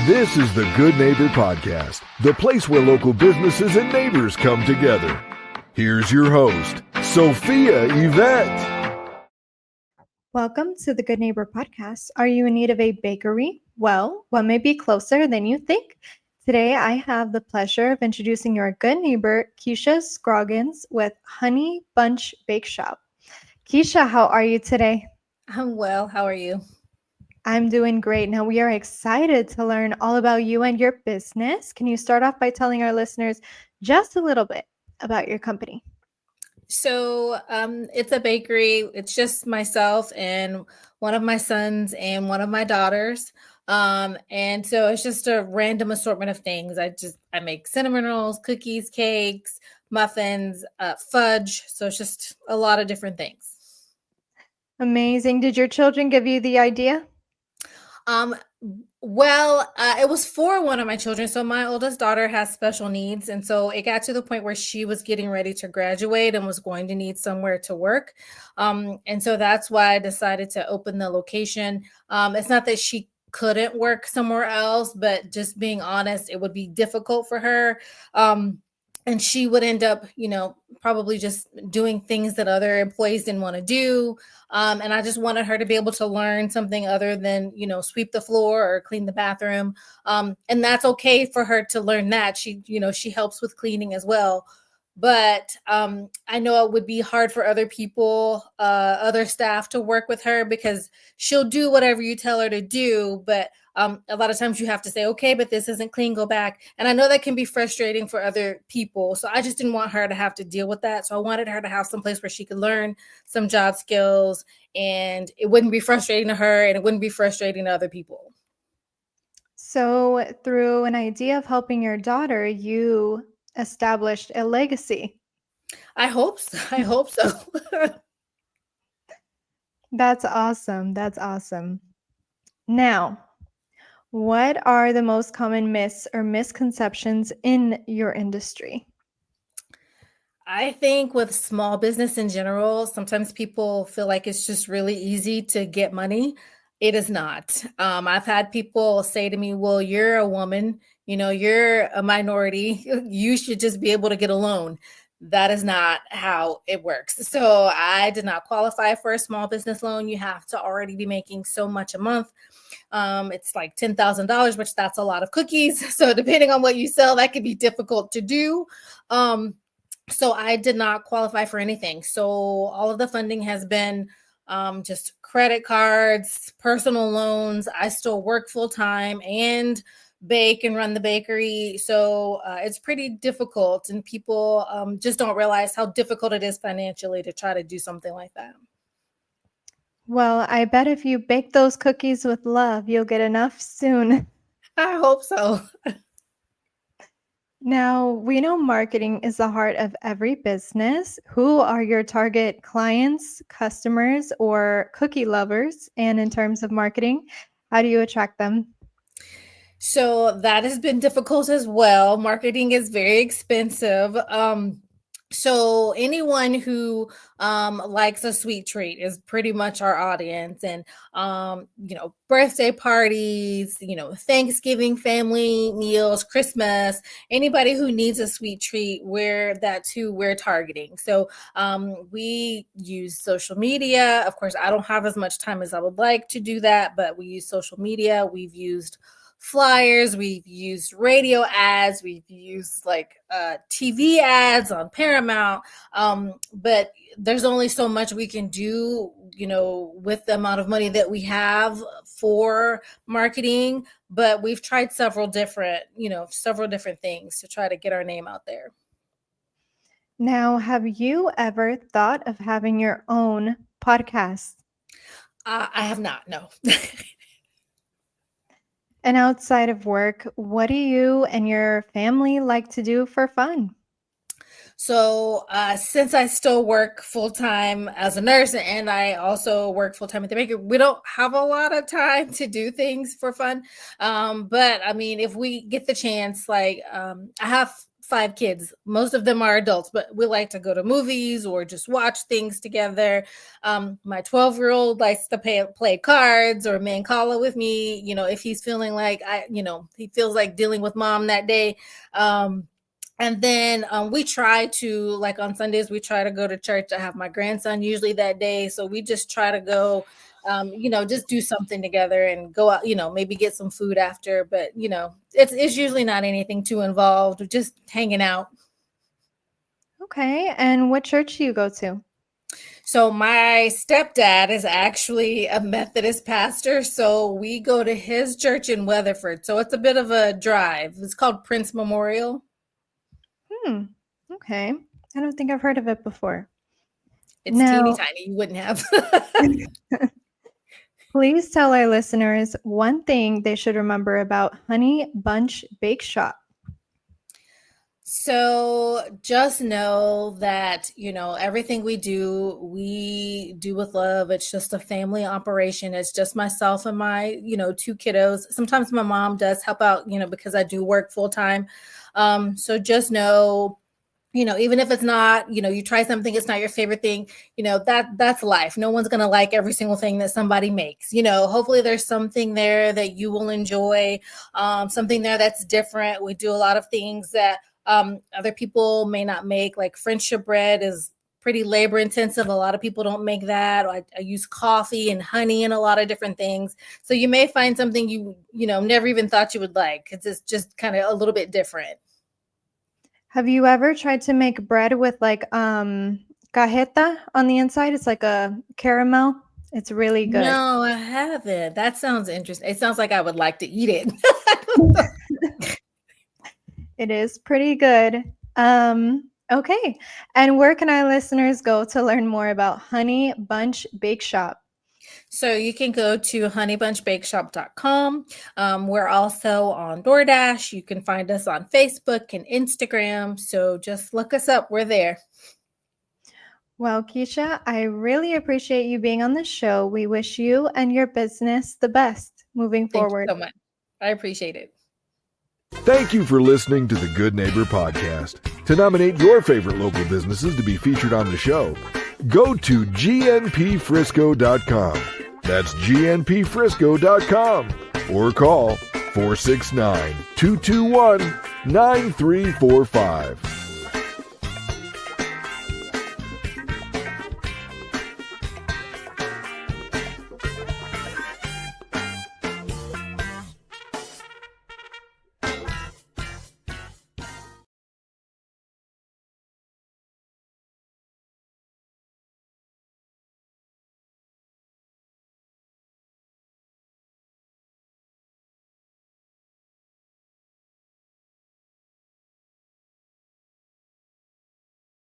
This is the Good Neighbor Podcast, the place where local businesses and neighbors come together. Here's your host, Sophia Yvette. Welcome to the Good Neighbor Podcast. Are you in need of a bakery? Well, what may be closer than you think? Today, I have the pleasure of introducing your good neighbor, Kisha Scroggins with Honey Bunch Bake Shop. Kisha, how are you today? I'm well. How are you? I'm doing great. Now, we are excited to learn all about you and your business. Can you start off by telling our listeners just a little bit about your company? So it's a bakery. It's just myself and one of my sons and one of my daughters. And so it's just a random assortment of things. I make cinnamon rolls, cookies, cakes, muffins, fudge. So it's just a lot of different things. Amazing. Did your children give you the idea? It was for one of my children. So my oldest daughter has special needs. And so it got to the point where she was getting ready to graduate and was going to need somewhere to work. And so that's why I decided to open the location. It's not that she couldn't work somewhere else, but just being honest, it would be difficult for her. And she would end up, probably just doing things that other employees didn't want to do. And I just wanted her to be able to learn something other than, sweep the floor or clean the bathroom. And that's okay for her to learn that. She helps with cleaning as well. But I know it would be hard for other people, other staff to work with her because she'll do whatever you tell her to do. But a lot of times you have to say, okay, but this isn't clean, go back. And I know that can be frustrating for other people. So I just didn't want her to have to deal with that. So I wanted her to have some place where she could learn some job skills and it wouldn't be frustrating to her and it wouldn't be frustrating to other people. So through an idea of helping your daughter, you established a legacy. I hope so. That's awesome. That's awesome. Now, what are the most common myths or misconceptions in your industry? I think with small business in general, sometimes people feel like it's just really easy to get money. It is not. I've had people say to me, well, you're a woman, you're a minority. You should just be able to get a loan. That is not how it works. So I did not qualify for a small business loan. You have to already be making so much a month. It's like $10,000, which that's a lot of cookies. So depending on what you sell, that could be difficult to do. So I did not qualify for anything. So all of the funding has been just credit cards, personal loans. I still work full time and bake and run the bakery. So it's pretty difficult and people just don't realize how difficult it is financially to try to do something like that. Well, I bet if you bake those cookies with love, you'll get enough soon. I hope so. Now, we know marketing is the heart of every business. Who are your target clients, customers, or cookie lovers? And in terms of marketing, how do you attract them? So that has been difficult as well. Marketing is very expensive. So anyone who likes a sweet treat is pretty much our audience. And, birthday parties, Thanksgiving family meals, Christmas, anybody who needs a sweet treat, that's who we're targeting. So we use social media. Of course, I don't have as much time as I would like to do that, but we use social media. We've used flyers, we've used radio ads, we've used TV ads on Paramount, but there's only so much we can do, with the amount of money that we have for marketing. But we've tried several different things to try to get our name out there. Now, have you ever thought of having your own podcast? I have not, no. And outside of work, what do you and your family like to do for fun? So since I still work full-time as a nurse and I also work full-time at the bakery, we don't have a lot of time to do things for fun. But I mean, if we get the chance, I have 5 kids. Most of them are adults, but we like to go to movies or just watch things together. My 12-year-old likes to play cards or mancala with me, if he's feeling like he feels like dealing with mom that day. And then we try to, like on Sundays, we try to go to church. I have my grandson usually that day. So we just try to go, just do something together and go out, maybe get some food after. But, it's usually not anything too involved, just hanging out. Okay. And what church do you go to? So my stepdad is actually a Methodist pastor. So we go to his church in Weatherford. So it's a bit of a drive. It's called Prince Memorial. Okay. I don't think I've heard of it before. It's teeny tiny. You wouldn't have. Please tell our listeners one thing they should remember about Honey Bunch Bake Shop. So just know that, everything we do with love. It's just a family operation. It's just myself and my, 2 kiddos. Sometimes my mom does help out, because I do work full time. So just know, even if it's not, you try something, it's not your favorite thing, that's life. No one's going to like every single thing that somebody makes. Hopefully there's something there that you will enjoy, something there that's different. We do a lot of things that other people may not make, like friendship bread is pretty labor intensive. A lot of people don't make that. I use coffee and honey and a lot of different things. So you may find something you never even thought you would like, because it's just kind of a little bit different. Have you ever tried to make bread with like cajeta on the inside? It's like a caramel. It's really good. No, I haven't. That sounds interesting. It sounds like I would like to eat it. It is pretty good. Okay. And where can our listeners go to learn more about Honey Bunch Bake Shop? So you can go to honeybunchbakeshop.com. We're also on DoorDash. You can find us on Facebook and Instagram. So just look us up. We're there. Well, Kisha, I really appreciate you being on the show. We wish you and your business the best moving forward. Thank you so much. I appreciate it. Thank you for listening to the Good Neighbor Podcast. To nominate your favorite local businesses to be featured on the show, go to gnpfrisco.com. That's gnpfrisco.com. Or call 469-221-9345.